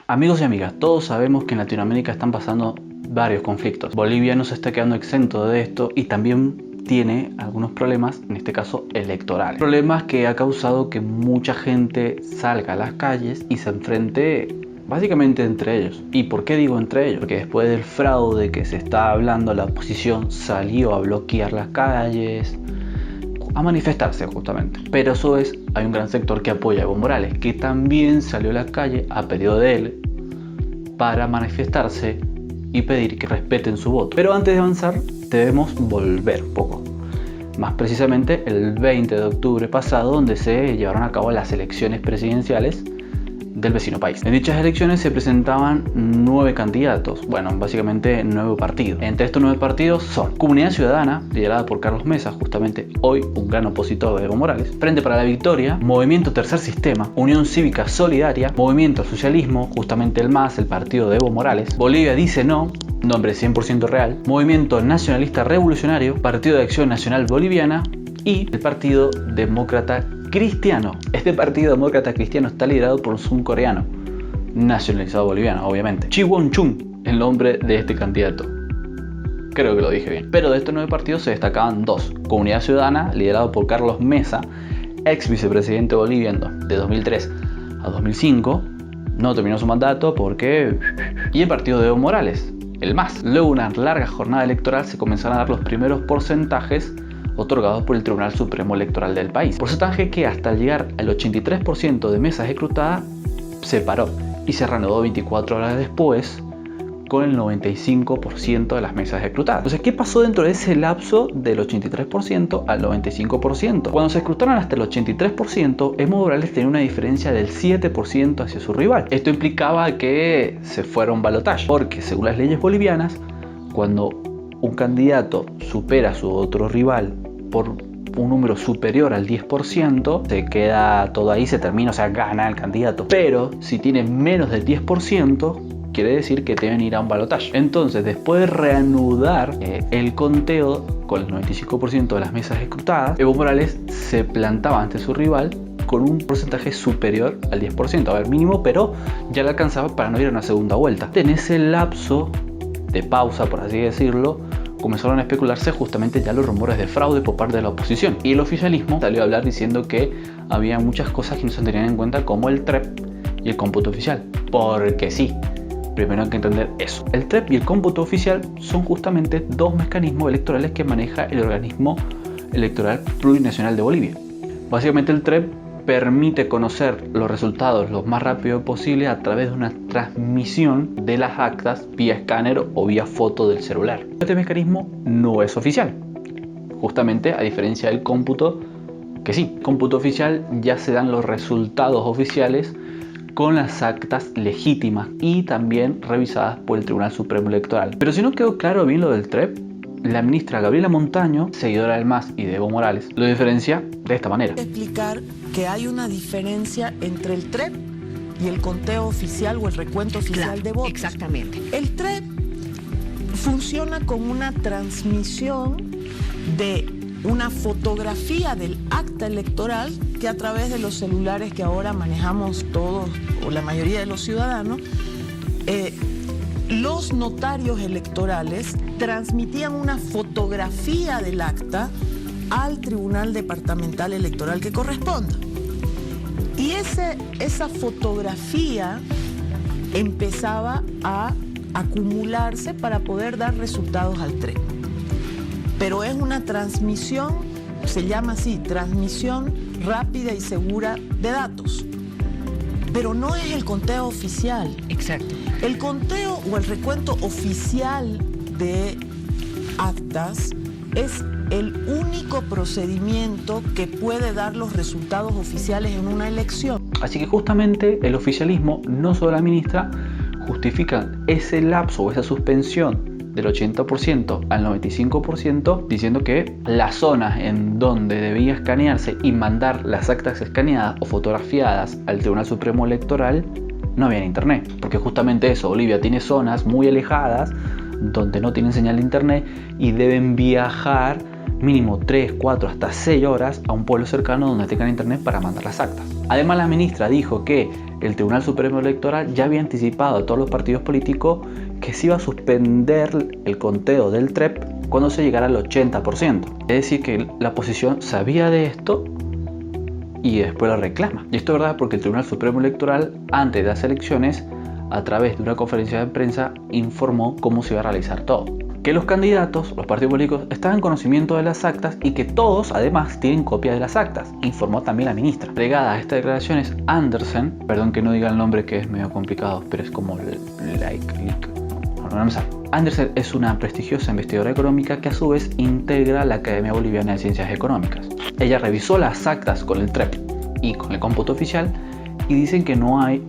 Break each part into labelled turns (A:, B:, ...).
A: Amigos y amigas, todos sabemos que en Latinoamérica están pasando varios conflictos. Bolivia no se está quedando exento de esto y también tiene algunos problemas, en este caso electorales. Problemas que ha causado que mucha gente salga a las calles y se enfrente básicamente entre ellos. ¿Y por qué digo entre ellos? Porque después del fraude que se está hablando, la oposición salió a bloquear las calles, a manifestarse justamente. Pero eso es, hay un gran sector que apoya a Evo Morales, que también salió a la calle a pedido de él para manifestarse y pedir que respeten su voto. Pero antes de avanzar debemos volver un poco. Más precisamente el 20 de octubre pasado, donde se llevaron a cabo las elecciones presidenciales del vecino país. En dichas elecciones se presentaban 9 candidatos, bueno, básicamente 9 partidos. Entre estos 9 partidos son Comunidad Ciudadana, liderada por Carlos Mesa, justamente hoy un gran opositor de Evo Morales, Frente para la Victoria, Movimiento Tercer Sistema, Unión Cívica Solidaria, Movimiento al Socialismo, justamente el MAS, el partido de Evo Morales, Bolivia Dice No, nombre 100% real, Movimiento Nacionalista Revolucionario, Partido de Acción Nacional Boliviana y el Partido Demócrata Cristiano. Este Partido Demócrata Cristiano está liderado por un surcoreano, nacionalizado boliviano, obviamente. Chi Won-chung, el nombre de este candidato. Creo que lo dije bien. Pero de estos 9 partidos se destacaban 2. Comunidad Ciudadana, liderado por Carlos Mesa, ex vicepresidente de Bolivia de 2003 a 2005. No terminó su mandato porque... Y el partido de Evo Morales, el MAS. Luego de una larga jornada electoral se comenzaron a dar los primeros porcentajes otorgados por el Tribunal Supremo Electoral del país. Porcentaje que hasta llegar al 83% de mesas escrutadas se paró y se reanudó 24 horas después con el 95% de las mesas escrutadas. Entonces, ¿qué pasó dentro de ese lapso del 83% al 95%? Cuando se escrutaron hasta el 83%, Evo Morales tenía una diferencia del 7% hacia su rival. Esto implicaba que se fuera a un balotaje, porque según las leyes bolivianas, cuando un candidato supera a su otro rival por un número superior al 10%, se queda todo ahí, se termina, o sea, gana el candidato. Pero si tiene menos del 10%, quiere decir que deben ir a un balotaje. Entonces, después de reanudar el conteo con el 95% de las mesas escrutadas, Evo Morales se plantaba ante su rival con un porcentaje superior al 10%, a ver, mínimo, pero ya le alcanzaba para no ir a una segunda vuelta. En ese lapso de pausa, por así decirlo, comenzaron a especularse justamente ya los rumores de fraude por parte de la oposición, y el oficialismo salió a hablar diciendo que había muchas cosas que no se tenían en cuenta, como el TREP y el cómputo oficial. Porque sí, primero hay que entender eso. El TREP y el cómputo oficial son justamente 2 mecanismos electorales que maneja el organismo electoral plurinacional de Bolivia. Básicamente el TREP permite conocer los resultados lo más rápido posible a través de una transmisión de las actas vía escáner o vía foto del celular. Este mecanismo no es oficial, justamente a diferencia del cómputo, que sí, cómputo oficial ya se dan los resultados oficiales con las actas legítimas y también revisadas por el Tribunal Supremo Electoral. Pero si no quedó claro bien lo del TREP, la ministra Gabriela Montaño, seguidora del MAS y de Evo Morales, lo diferencia de esta manera.
B: Explicar que hay una diferencia entre el TREP y el conteo oficial o el recuento oficial de votos.
C: Exactamente.
B: El TREP funciona como una transmisión de una fotografía del acta electoral que a través de los celulares que ahora manejamos todos o la mayoría de los ciudadanos, los notarios electorales transmitían una fotografía del acta al Tribunal Departamental Electoral que corresponda. Y esa fotografía empezaba a acumularse para poder dar resultados al TREP. Pero es una transmisión, se llama así, transmisión rápida y segura de datos. Pero no es el conteo oficial.
C: Exacto.
B: El conteo o el recuento oficial de actas es el único procedimiento que puede dar los resultados oficiales en una elección.
A: Así que justamente el oficialismo, no solo la ministra, justifican ese lapso o esa suspensión del 80% al 95% diciendo que las zonas en donde debía escanearse y mandar las actas escaneadas o fotografiadas al Tribunal Supremo Electoral no había internet, porque justamente eso, Bolivia tiene zonas muy alejadas donde no tienen señal de internet y deben viajar mínimo 3, 4, hasta 6 horas a un pueblo cercano donde tengan internet para mandar las actas. Además, la ministra dijo que el Tribunal Supremo Electoral ya había anticipado a todos los partidos políticos que se iba a suspender el conteo del TREP cuando se llegara al 80%. Es decir, que la oposición sabía de esto y después lo reclama. Y esto es verdad porque el Tribunal Supremo Electoral, antes de las elecciones, a través de una conferencia de prensa, informó cómo se iba a realizar todo. Que los candidatos, los partidos políticos, estaban en conocimiento de las actas y que todos, además, tienen copia de las actas, informó también la ministra. Agregada a estas declaraciones, Andersen, perdón que no diga el nombre que es medio complicado, pero es como no me sale. Andersen es una prestigiosa investigadora económica que a su vez integra la Academia Boliviana de Ciencias Económicas. Ella revisó las actas con el TREP y con el cómputo oficial y dicen que no hay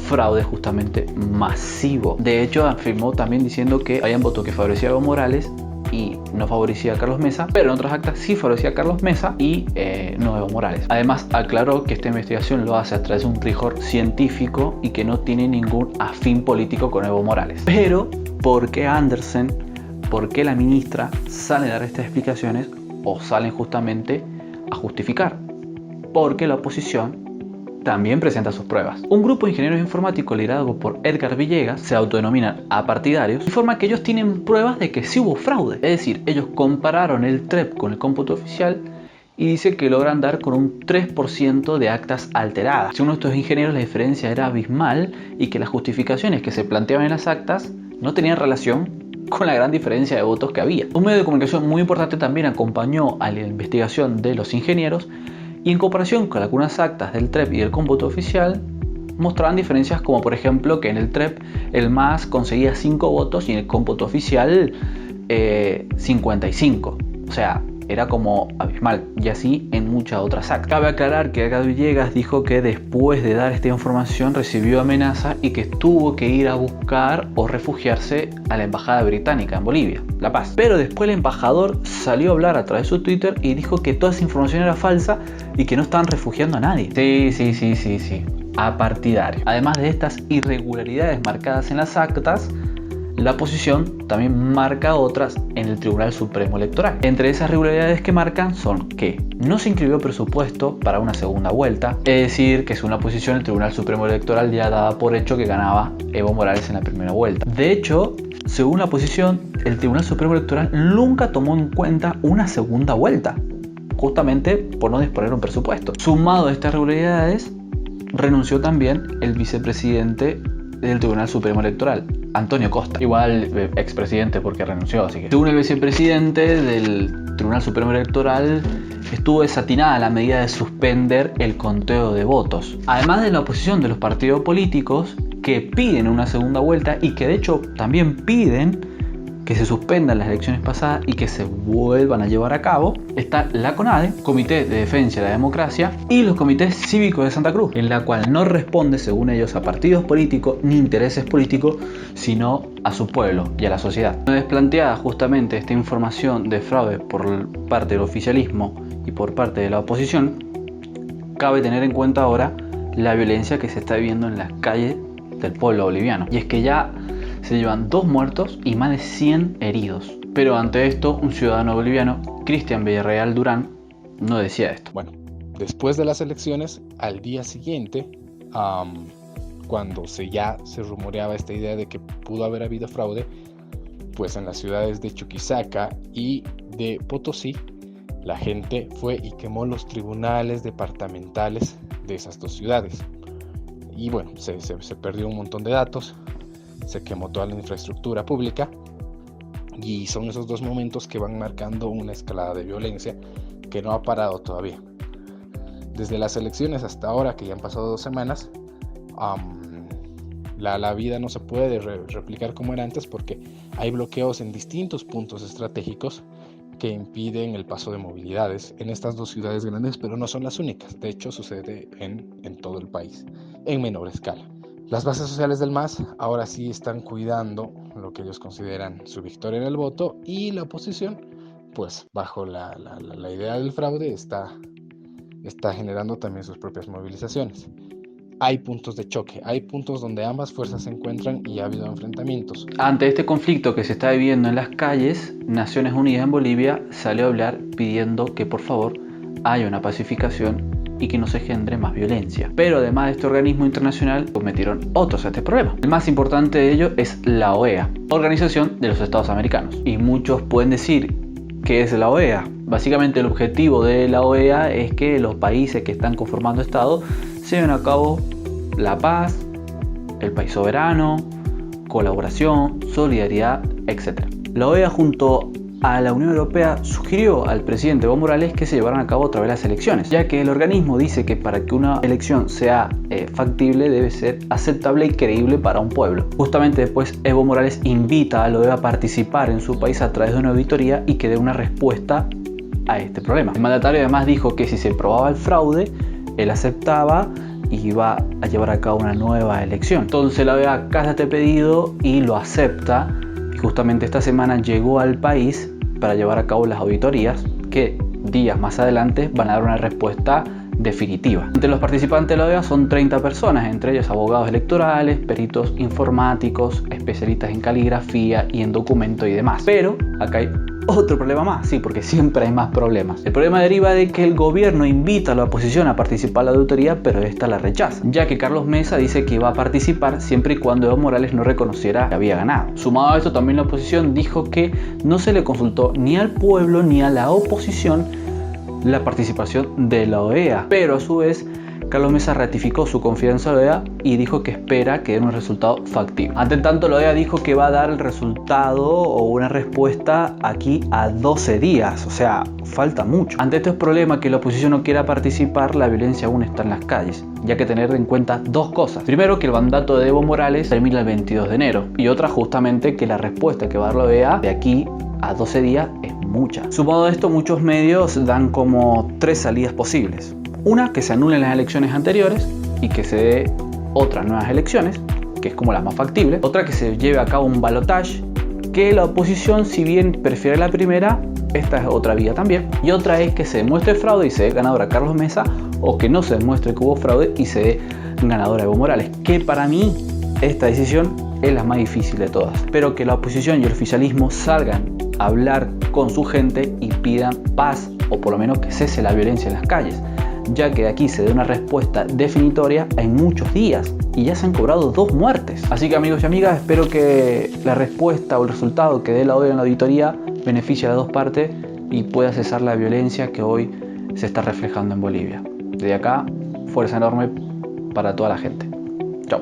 A: fraude justamente masivo. De hecho, afirmó también diciendo que habían votos que favorecía a Evo Morales y no favorecía a Carlos Mesa, pero en otras actas sí favorecía a Carlos Mesa y no a Evo Morales. Además, aclaró que esta investigación lo hace a través de un rigor científico y que no tiene ningún afín político con Evo Morales. Pero, ¿por qué Andersen, por qué la ministra sale a dar estas explicaciones o salen justamente a justificar? Porque la oposición también presenta sus pruebas. Un grupo de ingenieros informáticos liderado por Edgar Villegas, se autodenominan apartidarios, informa que ellos tienen pruebas de que sí hubo fraude. Es decir, ellos compararon el TREP con el cómputo oficial y dice que logran dar con un 3% de actas alteradas. Según estos ingenieros, la diferencia era abismal y que las justificaciones que se planteaban en las actas no tenían relación con la gran diferencia de votos que había. Un medio de comunicación muy importante también acompañó a la investigación de los ingenieros y en comparación con algunas actas del TREP y del cómputo oficial mostraban diferencias como por ejemplo que en el TREP el MAS conseguía 5 votos y en el cómputo oficial 55. O sea, era como abismal, y así en muchas otras actas. Cabe aclarar que Edgar Villegas dijo que después de dar esta información recibió amenaza y que tuvo que ir a buscar o refugiarse a la embajada británica en Bolivia, La Paz. Pero después el embajador salió a hablar a través de su Twitter y dijo que toda esa información era falsa y que no estaban refugiando a nadie. Sí. Apartidario. Además de estas irregularidades marcadas en las actas, la oposición también marca otras en el Tribunal Supremo Electoral. Entre esas irregularidades que marcan son que no se inscribió presupuesto para una segunda vuelta, es decir, que según la oposición el Tribunal Supremo Electoral ya daba por hecho que ganaba Evo Morales en la primera vuelta. De hecho, según la oposición, el Tribunal Supremo Electoral nunca tomó en cuenta una segunda vuelta, justamente por no disponer un presupuesto. Sumado a estas irregularidades, renunció también el vicepresidente del Tribunal Supremo Electoral, Antonio Costa, igual expresidente porque renunció, así que según el vicepresidente del Tribunal Supremo Electoral estuvo desatinada la medida de suspender el conteo de votos. Además de la oposición de los partidos políticos que piden una segunda vuelta y que de hecho también piden que se suspendan las elecciones pasadas y que se vuelvan a llevar a cabo, está la CONADE, Comité de Defensa de la Democracia, y los comités cívicos de Santa Cruz, en la cual no responde, según ellos, a partidos políticos ni intereses políticos, sino a su pueblo y a la sociedad. Una vez planteada justamente esta información de fraude por parte del oficialismo y por parte de la oposición, cabe tener en cuenta ahora la violencia que se está viviendo en las calles del pueblo boliviano. Y es que ya se llevan 2 muertos y más de 100 heridos. Pero ante esto, un ciudadano boliviano, Cristian Villarreal Durán, no decía esto.
C: Bueno, después de las elecciones, al día siguiente, cuando ya se rumoreaba esta idea de que pudo haber habido fraude, pues en las ciudades de Chuquisaca y de Potosí, la gente fue y quemó los tribunales departamentales de esas 2 ciudades. Y bueno, se perdió un montón de datos, se quemó toda la infraestructura pública y son esos 2 momentos que van marcando una escalada de violencia que no ha parado todavía. Desde las elecciones hasta ahora, que ya han pasado 2 semanas, la vida no se puede replicar como era antes porque hay bloqueos en distintos puntos estratégicos que impiden el paso de movilidades en estas 2 ciudades grandes, pero no son las únicas. De hecho, sucede en todo el país, en menor escala. Las bases sociales del MAS ahora sí están cuidando lo que ellos consideran su victoria en el voto, y la oposición, pues bajo la idea del fraude, está generando también sus propias movilizaciones. hay puntos de choque, hay puntos donde ambas fuerzas se encuentran y ha habido enfrentamientos.
A: Ante este conflicto que se está viviendo en las calles, Naciones Unidas en Bolivia salió a hablar pidiendo que por favor haya una pacificación y que no se gendre más violencia. Pero además de este organismo internacional, cometieron otros a este problema. El más importante de ellos es la OEA, Organización de los Estados Americanos. Y muchos pueden decir, ¿qué es la OEA? Básicamente el objetivo de la OEA es que los países que están conformando Estado se lleven a cabo la paz, el país soberano, colaboración, solidaridad, etc. La OEA junto a la Unión Europea sugirió al presidente Evo Morales que se llevaran a cabo otra vez las elecciones, ya que el organismo dice que para que una elección sea factible debe ser aceptable y creíble para un pueblo. Justamente después Evo Morales invita a la OEA a participar en su país a través de una auditoría y que dé una respuesta a este problema. El mandatario además dijo que si se probaba el fraude, él aceptaba y iba a llevar a cabo una nueva elección. Entonces la OEA acata este pedido y lo acepta, y justamente esta semana llegó al país para llevar a cabo las auditorías que días más adelante van a dar una respuesta definitiva. Entre los participantes de la OEA son 30 personas, entre ellos abogados electorales, peritos informáticos, especialistas en caligrafía y en documento y demás. Pero acá hay otro problema más, sí, porque siempre hay más problemas. El problema deriva de que el gobierno invita a la oposición a participar en la auditoría, pero esta la rechaza, ya que Carlos Mesa dice que iba a participar siempre y cuando Evo Morales no reconociera que había ganado. Sumado a esto, también la oposición dijo que no se le consultó ni al pueblo ni a la oposición la participación de la OEA, pero a su vez Carlos Mesa ratificó su confianza en la OEA y dijo que espera que dé un resultado factible. Ante tanto, la OEA dijo que va a dar el resultado o una respuesta aquí a 12 días, o sea, falta mucho. Ante estos problemas que la oposición no quiera participar, la violencia aún está en las calles, ya que tener en cuenta dos cosas. Primero, que el mandato de Evo Morales termina el 22 de enero y otra justamente que la respuesta que va a dar la OEA de aquí a 12 días es mucha. Sumado a esto, muchos medios dan como 3 salidas posibles. Una, que se anulen las elecciones anteriores y que se dé otras nuevas elecciones, que es como la más factible. Otra, que se lleve a cabo un balotaje, que la oposición, si bien prefiere la primera, esta es otra vía también. Y otra es que se demuestre fraude y se dé ganador a Carlos Mesa, o que no se demuestre que hubo fraude y se dé ganador a Evo Morales, que para mí esta decisión es la más difícil de todas. Pero que la oposición y el oficialismo salgan a hablar con su gente y pidan paz, o por lo menos que cese la violencia en las calles, ya que de aquí se dé una respuesta definitoria en muchos días y ya se han cobrado 2 muertes. Así que amigos y amigas, espero que la respuesta o el resultado que dé la OEA en la auditoría beneficie a las dos partes y pueda cesar la violencia que hoy se está reflejando en Bolivia. Desde acá, fuerza enorme para toda la gente. Chao.